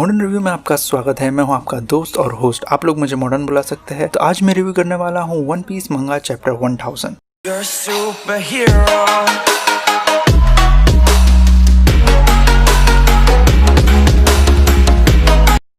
Modern review में आपका स्वागत है। मैं हूं आपका दोस्त और होस्ट। आप लोग मुझे मॉडर्न बुला सकते हैं। तो आज मैं रिव्यू करने वाला हूं वन पीस मंगा चैप्टर 1000।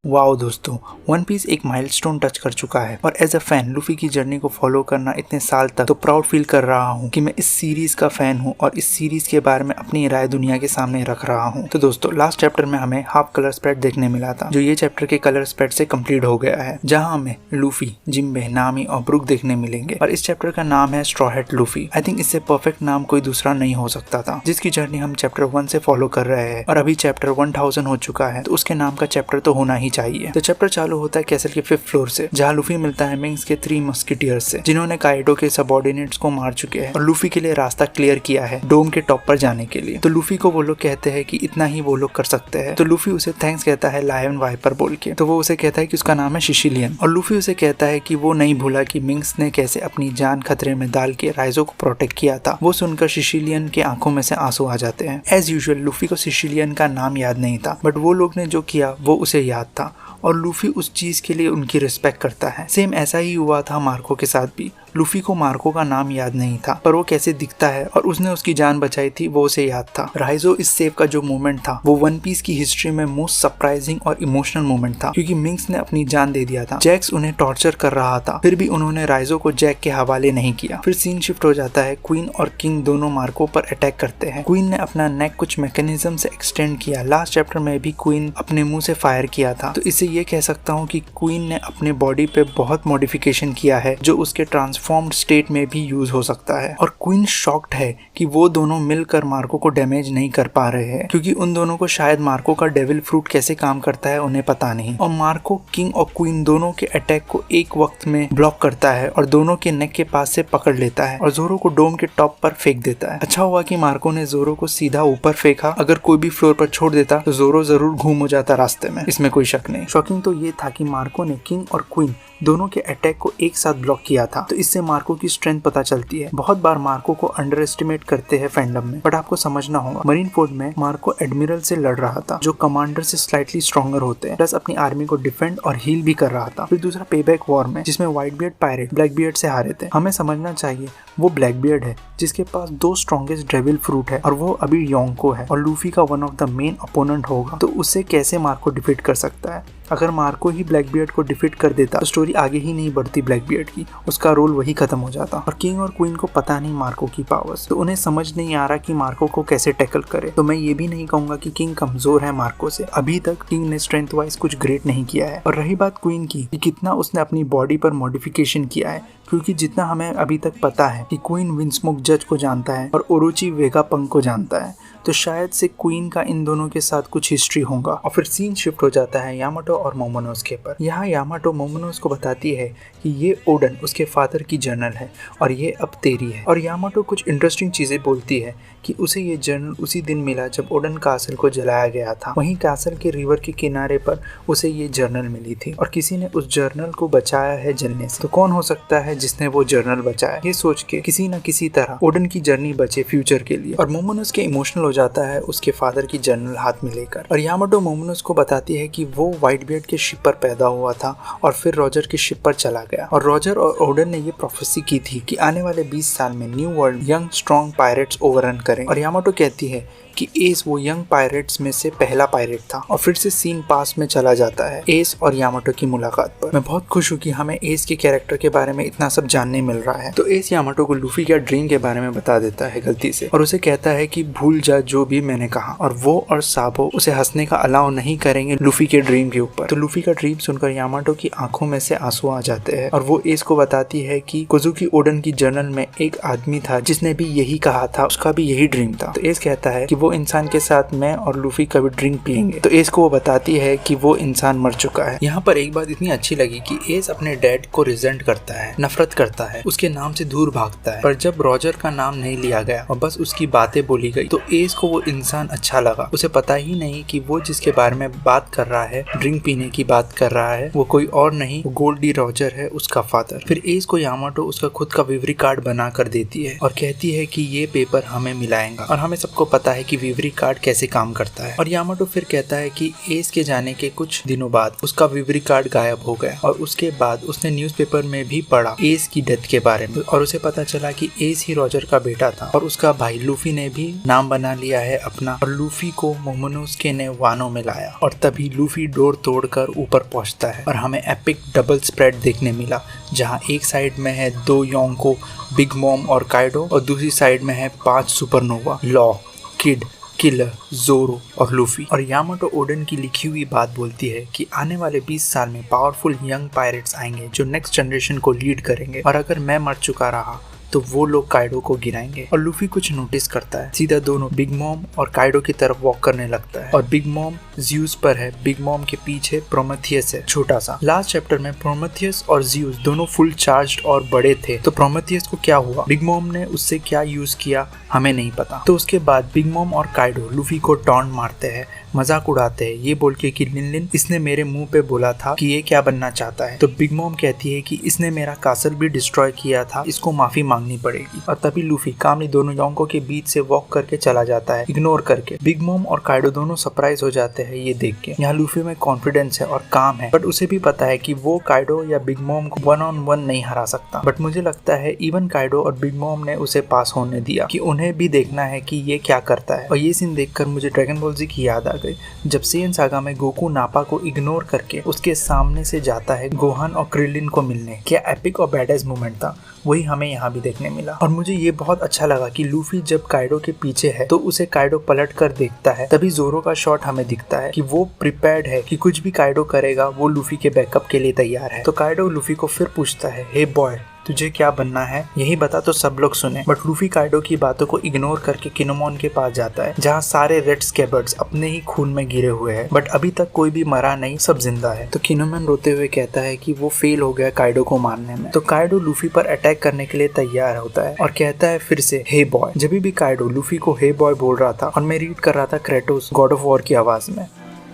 वाओ दोस्तों, वन पीस एक माइलस्टोन टच कर चुका है और एज अ फैन लूफी की जर्नी को फॉलो करना इतने साल तक तो प्राउड फील कर रहा हूँ कि मैं इस सीरीज का फैन हूँ और इस सीरीज के बारे में अपनी राय दुनिया के सामने रख रहा हूँ। तो दोस्तों, लास्ट चैप्टर में हमें हाफ कलर स्प्रेड देखने मिला था, जो ये चैप्टर के कलर स्प्रेड से कंप्लीट हो गया है, जहाँ हमें लूफी, जिम्बे, नामी और ब्रुक देखने मिलेंगे। और इस चैप्टर का नाम है straw hat Luffy. I think इससे परफेक्ट नाम कोई दूसरा नहीं हो सकता था, जिसकी जर्नी हम चैप्टर 1 से फॉलो कर रहे हैं और अभी चैप्टर 1000 हो चुका है, तो उसके नाम का चैप्टर तो होना ही चाहिए। तो चैप्टर चालू होता है कैसल के 5th फ्लोर से, जहाँ लूफी मिलता है मिंग्स के 3 मस्किटियर्स से, जिन्होंने काइडो के सबऑर्डिनेट्स को मार चुके हैं और लूफी के लिए रास्ता क्लियर किया है डोम के टॉप पर जाने के लिए। तो लूफी को वो लोग कहते हैं कि इतना ही वो लोग कर सकते हैं। तो लूफी उसे थैंक्स कहता है लायन वाइपर बोल के। तो वो उसे कहता है कि उसका नाम है सिसिलियन, और लूफी उसे कहता है कि वो नहीं भूला कि मिंग्स ने कैसे अपनी जान खतरे में डाल के राइजो को प्रोटेक्ट किया था। वो सुनकर सिसिलियन के आंखों में से आंसू आ जाते हैं। एज यूजुअल लूफी को सिसिलियन का नाम याद नहीं था, बट वो लोग ने जो किया वो उसे याद था और लूफी उस चीज के लिए उनकी रिस्पेक्ट करता है। सेम ऐसा ही हुआ था मार्को के साथ भी। लूफी को मार्को का नाम याद नहीं था, पर वो कैसे दिखता है और उसने उसकी जान बचाई थी वो उसे याद था। राइजो इस सेव का जो मोमेंट था वो वन पीस की हिस्ट्री में मोस्ट सरप्राइजिंग और इमोशनल मोमेंट था, क्योंकि मिंग्स ने अपनी जान दे दिया था। जैक्स उन्हें टॉर्चर कर रहा था, फिर भी उन्होंने राइजो को जैक के हवाले नहीं किया। फिर सीन शिफ्ट हो जाता है। क्वीन और किंग दोनों मार्को पर अटैक करते हैं। क्वीन ने अपना नेक कुछ मैकेनिज्म से एक्सटेंड किया। लास्ट चैप्टर में भी क्वीन अपने मुंह से फायर किया था, तो इसे ये कह सकता हूँ कि क्वीन ने अपने बॉडी पे बहुत मॉडिफिकेशन किया है, जो उसके ट्रांसफॉर्म्ड स्टेट में भी यूज हो सकता है। और क्वीन शॉक्ड है कि वो दोनों मिलकर मार्को को डैमेज नहीं कर पा रहे हैं, क्योंकि उन दोनों को शायद मार्को का डेविल फ्रूट कैसे काम करता है उन्हें पता नहीं। और मार्को किंग और क्वीन दोनों के अटैक को एक वक्त में ब्लॉक करता है और दोनों के नेक के पास से पकड़ लेता है और जोरो को डोम के टॉप पर फेंक देता है। अच्छा हुआ कि मार्को ने जोरो को सीधा ऊपर फेंका। अगर कोई भी फ्लोर पर छोड़ देता तो जोरो जरूर घूम हो जाता रास्ते में, इसमें कोई शक नहीं। शॉकिंग तो ये था कि मार्को ने किंग और क्वीन दोनों के अटैक को एक साथ ब्लॉक किया था, तो इससे मार्को की स्ट्रेंथ पता चलती है। बहुत बार मार्को को अंडर एस्टिमेट करते हैं फैंडम में, बट आपको समझना होगा मरीन फोर्ड में मार्को एडमिरल से लड़ रहा था, जो कमांडर से स्लाइटली स्ट्रॉन्गर होते हैं, प्लस अपनी आर्मी को डिफेंड और हील भी कर रहा था। फिर दूसरा पेबैक वॉर में, जिसमें white beard pirate black beard से हारे थे। हमें समझना चाहिए वो ब्लैक बियर्ड है जिसके पास 2 स्ट्रॉन्गेस्ट डेविल फ्रूट है, और वो अभी योंको है और लूफी का one of the main opponent होगा, तो उससे कैसे मार्को डिफीट कर सकता है। अगर मार्को ही ब्लैक बियर्ड को डिफीट कर देता तो स्टोरी आगे ही नहीं बढ़ती ब्लैक बियर्ड की, उसका रोल वही खत्म हो जाता। और किंग और क्वीन को पता नहीं मार्को की पावर्स, तो उन्हें समझ नहीं आ रहा कि मार्को को कैसे टैकल करे। तो मैं ये भी नहीं कहूंगा कि किंग कमजोर है मार्को से, अभी तक किंग ने स्ट्रेंथ वाइज कुछ ग्रेट नहीं किया है। और रही बात क्वीन की कि कितना उसने अपनी बॉडी पर मॉडिफिकेशन किया है, क्योंकि जितना हमें अभी तक पता है कि क्वीन विंस्मोक जज को जानता है और ओरोची वेगापंक को जानता है, तो शायद से क्वीन का इन दोनों के साथ कुछ हिस्ट्री होगा। और फिर सीन शिफ्ट हो जाता है यामाटो और मोमोनोसके पर। यहाँ यामाटो मोमोनोस को बताती है कि ये ओडन उसके फादर की जर्नल है और ये अब तेरी है। और यामाटो कुछ इंटरेस्टिंग चीजें बोलती है कि उसे ये जर्नल उसी दिन मिला जब ओडन कासल को जलाया गया था। वहीं कासल के रिवर के किनारे पर उसे ये जर्नल मिली थी और किसी ने उस जर्नल को बचाया है जलने से। तो कौन हो सकता है जिसने वो जर्नल बचाया? ये सोच के किसी न किसी तरह ओडन की जर्नी बचे फ्यूचर के लिए। और मोमोनोसके इमोशनल हो जाता है उसके फादर की जर्नल हाथ में लेकर। और यामाटो मोमोनोस को बताती है कि वो व्हाइट बियर्ड के शिप पर पैदा हुआ था और फिर रॉजर के शिप पर चला गया। और रॉजर और ओडन ने ये प्रोफेसी की थी कि आने वाले 20 साल में new world young strong pirates overrun करें। और यामाटो कहती है कि एस वो यंग पायरेट्स में से पहला पायरेट था। और फिर से सीन पास में चला जाता है एस और यामाटो की मुलाकात पर। मैं बहुत खुश हूँ कि हमें एस के कैरेक्टर के बारे में इतना सब जानने मिल रहा है। तो एस यामाटो को लूफी का ड्रीम के बारे में बता देता है गलती से, और उसे कहता है कि भूल जा जो भी मैंने कहा। और वो और साबो उसे हंसने का अलाउ नहीं करेंगे लूफी के ड्रीम के ऊपर। तो लूफी का ड्रीम सुनकर यामाटो की आंखों में से आंसू आ जाते हैं और वो एस को बताती है कि कोजुकी ओडन की जर्नल में एक आदमी था जिसने भी यही कहा था, उसका भी यही ड्रीम था। तो एस कहता है कि वो इंसान के साथ मैं और लूफी कभी ड्रिंक पियेंगे। तो एस को वो बताती है कि वो इंसान मर चुका है। यहाँ पर एक बात इतनी अच्छी लगी कि एस अपने डैड को रिजेंट करता है, नफरत करता है, उसके नाम से दूर भागता है। पर जब रॉजर का नाम नहीं लिया गया और बस उसकी बातें बोली गई, तो एस को वो इंसान अच्छा लगा। उसे पता ही नहीं कि वो जिसके बारे में बात कर रहा है, ड्रिंक पीने की बात कर रहा है, वो कोई और नहीं, वो गोल्डी रॉजर है, उसका फादर। फिर एस को यामाटो उसका खुद का विवरी कार्ड बना कर देती है और कहती है कि ये पेपर हमें मिलाएगा। और हमें सबको पता है कि विवरी कार्ड कैसे काम करता है। और यामाटो फिर कहता है कि एस के जाने के कुछ दिनों बाद उसका विवरी कार्ड गायब हो गया और उसके बाद उसने न्यूज़पेपर में भी पढ़ा एस की डेथ के बारे में और उसे पता चला कि एस ही रॉजर का बेटा था और उसका भाई लूफी ने भी नाम बना लिया है अपना और लूफी को मोमोनोसुके ने वानो में लाया और तभी लूफी डोर तोड़कर ऊपर पहुंचता है और हमें एपिक डबल स्प्रेड देखने मिला जहां एक साइड में है 2 योंको, बिग मॉम और काइडो और दूसरी साइड में है 5 सुपरनोवा, लॉ, किड, किलर, जोरो और लूफी। और यामाटो ओडन की लिखी हुई बात बोलती है कि आने वाले 20 साल में पावरफुल यंग पायरेट्स आएंगे जो नेक्स्ट जनरेशन को लीड करेंगे और अगर मैं मर चुका रहा तो वो लोग काइडो को गिराएंगे। और लूफी कुछ नोटिस करता है, सीधा दोनों बिग मॉम और काइडो की तरफ वॉक करने लगता है और बिग मॉम ज़्यूस पर है, बिग मॉम के पीछे प्रोमेथियस है छोटा सा। लास्ट चैप्टर में प्रोमेथियस और ज़्यूस दोनों फुल चार्ज्ड और बड़े थे, तो प्रोमेथियस को क्या हुआ, बिग मॉम ने उससे क्या यूज किया हमें नहीं पता। तो उसके बाद बिग मॉम और काइडो लूफी को टॉन्ट मारते हैं, मजाक उड़ाते हैं ये बोल के कि लिन इसने मेरे मुंह पे बोला था कि ये क्या बनना चाहता है। तो बिग मॉम कहती है कि इसने मेरा कासल भी डिस्ट्रॉय किया था, इसको माफी मांगनी पड़ेगी। और तभी लूफी कामली दोनों योंको के बीच से वॉक करके चला जाता है इग्नोर करके। बिग मॉम और काइडो दोनों सरप्राइज हो जाते हैं ये देख के। यहाँ लूफी में कॉन्फिडेंस है और काम है, बट उसे भी पता है कि वो काइडो या बिग मॉम को 1-on-1 नहीं हरा सकता। बट मुझे लगता है इवन काइडो और बिग मॉम ने उसे पास होने दिया कि उन्हें भी देखना है कि ये क्या करता है। और ये सीन देखकर मुझे ड्रैगन बॉल जी की याद आ गई, जब सेन सागा में गोकू नापा को इग्नोर करके उसके सामने से जाता है गोहान और क्रिलिन को मिलने। क्या एपिक और बैडेस मोमेंट था, वही हमें यहाँ भी देखने मिला। और मुझे ये बहुत अच्छा लगा कि लूफी जब काइडो के पीछे है तो उसे काइडो पलट कर देखता है, तभी जोरो का शॉट हमें दिखता है कि वो प्रिपेयर्ड है कि कुछ भी काइडो करेगा वो लूफी के बैकअप के लिए तैयार है। तो काइडो लूफी को फिर पूछता है, हे बॉय तुझे क्या बनना है, यही बता तो सब लोग सुने। बट लूफी काइडो की बातों को इग्नोर करके किनोमोन के पास जाता है जहाँ सारे रेड स्कैबर्ड्स अपने ही खून में गिरे हुए हैं, बट अभी तक कोई भी मरा नहीं, सब जिंदा है। तो किनोमोन रोते हुए कहता है कि वो फेल हो गया काइडो को मारने में। तो काइडो लूफी पर अटैक करने के लिए तैयार होता है और कहता है फिर से हे बॉय। जब भी काइडो लूफी को हे बॉय बोल रहा था और मैं रीड कर रहा था क्रेटोस गॉड ऑफ वॉर की आवाज में।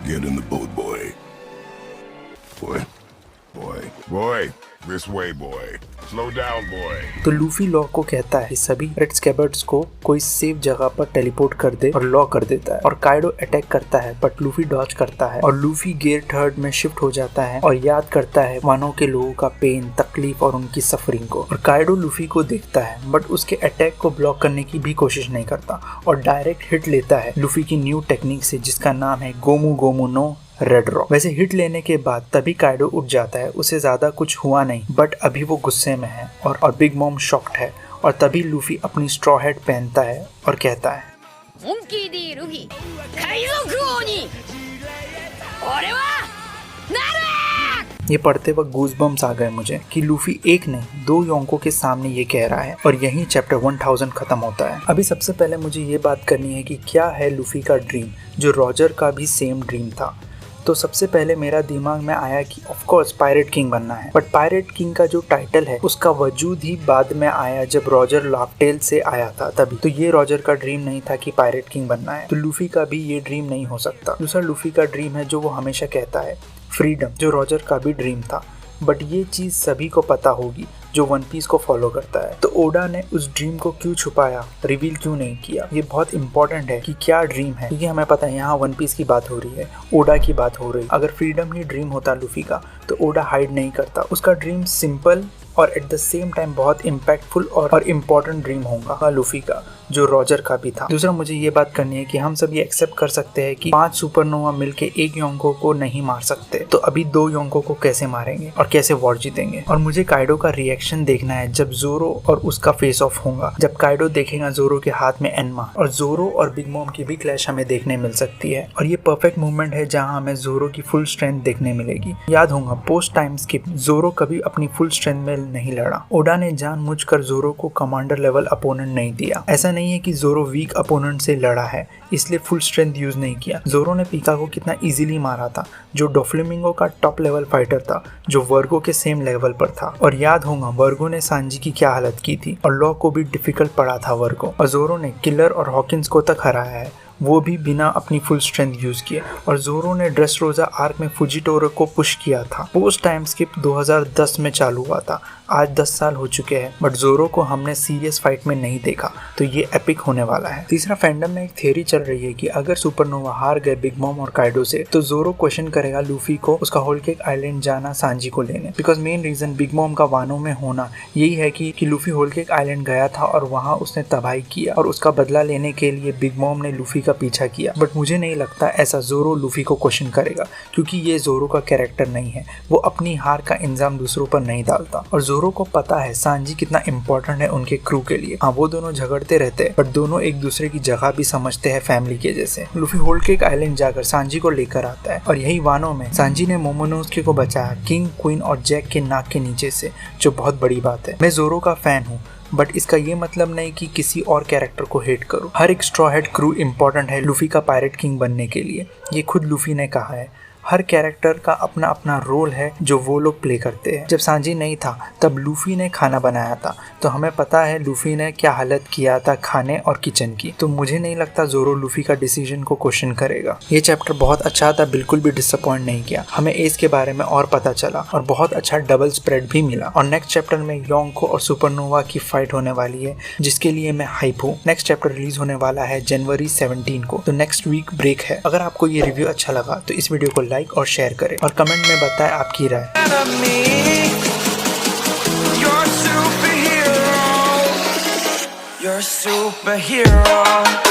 Get in the boat, boy. Boy. This way, boy. Slow down, boy. तो लूफी लॉ को कहता है सभी रेड स्कैबर्ड्स को कोई सेफ जगह पर टेलीपोर्ट कर दे और लॉ कर देता है। और काइडो अटैक करता है बट लूफी डॉज करता है और लूफी गियर 3rd में शिफ्ट हो जाता है और याद करता है वानो के लोगों का पेन, तकलीफ और उनकी सफरिंग को। और काइडो लूफी को देखता है बट उसके अटैक को ब्लॉक करने की भी कोशिश नहीं करता और डायरेक्ट हिट लेता है लूफी की न्यू टेक्निक से जिसका नाम है Gomu Gomu no Red Roc. वैसे हिट लेने के बाद तभी काइडो उठ जाता है, उसे ज्यादा कुछ हुआ नहीं बट अभी वो गुस्से में है और बिग मॉम शॉक्ड है। और तभी लूफी अपनी स्ट्रॉ हेड पहनता है और कहता है ये पढ़ते वक्त गूज़बम्स आ गए मुझे कि लूफी एक नहीं 2 योंको के सामने ये कह रहा है। और यही चैप्टर 1000 खत्म होता है। अभी सबसे पहले मुझे ये बात करनी है कि क्या है लूफी का ड्रीम जो रॉजर का भी सेम ड्रीम था। तो सबसे पहले मेरा दिमाग में आया कि ऑफ कोर्स पायरेट किंग बनना है, बट पायरेट किंग का जो टाइटल है उसका वजूद ही बाद में आया जब रॉजर लाफटेल से आया था तभी। तो ये रॉजर का ड्रीम नहीं था कि पायरेट किंग बनना है, तो लूफी का भी ये ड्रीम नहीं हो सकता। दूसरा लूफी का ड्रीम है जो वो हमेशा कहता है फ्रीडम, जो रॉजर का भी ड्रीम था। बट ये चीज़ सभी को पता होगी जो वन पीस को फॉलो करता है। तो ओडा ने उस ड्रीम को क्यों छुपाया, रिवील क्यों नहीं किया, ये बहुत इंपॉर्टेंट है कि क्या ड्रीम है, क्योंकि हमें पता है यहाँ वन पीस की बात हो रही है, ओडा की बात हो रही है। अगर फ्रीडम ही ड्रीम होता लूफी का तो ओडा हाइड नहीं करता। उसका ड्रीम सिंपल और एट द सेम टाइम बहुत इम्पैक्टफुल और इम्पोर्टेंट ड्रीम होगा लूफी का जो रॉजर का भी था। दूसरा मुझे ये बात करनी है कि हम सब ये एक्सेप्ट कर सकते हैं कि 5 सुपरनोवा मिलके एक योंको को नहीं मार सकते, तो अभी 2 योंको को कैसे मारेंगे और कैसे वॉर जीतेंगे। और मुझे काइडो का रिएक्शन देखना है जब जोरो और उसका फेस ऑफ होगा, जब काइडो देखेगा जोरो के हाथ में एनमा, और जोरो और बिग मॉम की भी क्लैश हमें देखने मिल सकती है। और ये परफेक्ट मूवमेंट है जहाँ हमें जोरो की फुल स्ट्रेंथ देखने मिलेगी। याद होगा पोस्ट टाइम स्किप जोरो कभी अपनी फुल स्ट्रेंथ में नहीं लड़ा। ओडा ने जानबूझकर जोरो को कमांडर लेवल अपोनेंट नहीं दिया। ऐसा नहीं है कि जोरो वीक अपोनेंट से लड़ा है इसलिए फुल स्ट्रेंथ यूज नहीं किया। जोरो ने पीका को कितना इजीली मारा था, जो डोफ्लेमिंगो का टॉप लेवल फाइटर था, जो वर्गो के सेम लेवल पर था। और याद होगा वर्गो ने सांजी की क्या हालत की थी, और लॉ को भी डिफिकल्ट पड़ा था वर्गो। और जोरो ने किलर और हॉकिंस को तक हराया है। वो भी बिना अपनी फुल स्ट्रेंथ यूज किए। और जोरो ने ड्रेसरोसा आर्क में फुजिटोरो को पुश किया था। पोस्ट टाइम स्किप 2010 में चालू हुआ था। आज 10 साल हो चुके हैं, बट जोरो को हमने सीरियस फाइट में नहीं देखा, तो ये एपिक होने वाला है। तीसरा, फैंडम में एक थियरी चल रही है कि अगर सुपरनोवा हार गए बिग मॉम और काइडो से, तो जोरो क्वेश्चन करेगा लूफी को उसका होल केक आइलैंड जाना सांजी को लेने। Because main reason Big Mom का वानो में होना यही है कि लूफी होल केक आइलैंड गया था और वहाँ उसने तबाही किया, और उसका बदला लेने के लिए बिग मॉम ने लूफी का पीछा किया। बट मुझे नहीं लगता ऐसा जोरो लूफी को क्वेश्चन करेगा, क्योंकि ये जोरो का कैरेक्टर नहीं है। वो अपनी हार का इल्जाम दूसरों पर नहीं डालता, और जोरो को पता है सांजी कितना इंपॉर्टेंट है उनके क्रू के लिए। हाँ, वो दोनों झगड़ते रहते हैं, बट दोनों एक दूसरे की जगह भी समझते हैं फैमिली के जैसे। लूफी होल केक आइलैंड जाकर सांजी को लेकर आता है, और यही वानो में सांजी ने मोमोनोसुके को बचाया किंग, क्वीन और जैक के नाक के नीचे से, जो बहुत बड़ी बात है। मैं जोरो का फैन हूँ, बट इसका ये मतलब नहीं कि किसी और कैरेक्टर को हेट करूँ। हर एक स्ट्रॉ हेड क्रू इंपॉर्टेंट है लूफी का पायरेट किंग बनने के लिए। ये खुद लूफी ने कहा है। हर कैरेक्टर का अपना अपना रोल है जो वो लोग प्ले करते हैं। जब सांजी नहीं था तब लूफी ने खाना बनाया था, तो हमें पता है लूफी ने क्या हालत किया था खाने और किचन की। तो मुझे नहीं लगता जोरो लूफी का डिसीजन को क्वेश्चन करेगा। ये चैप्टर बहुत अच्छा था, बिल्कुल भी डिसअपॉइंट नहीं किया। हमें एज के बारे में और पता चला, और बहुत अच्छा डबल स्प्रेड भी मिला। और नेक्स्ट चैप्टर में योंको और सुपरनोवा की फाइट होने वाली है, जिसके लिए मैं हाइप हूँ। नेक्स्ट चैप्टर रिलीज होने वाला है जनवरी 17 को, तो नेक्स्ट वीक ब्रेक है। अगर आपको ये रिव्यू अच्छा लगा तो इस वीडियो को लाइक और शेयर करें, और कमेंट में बताएं आपकी राय। You're a superhero.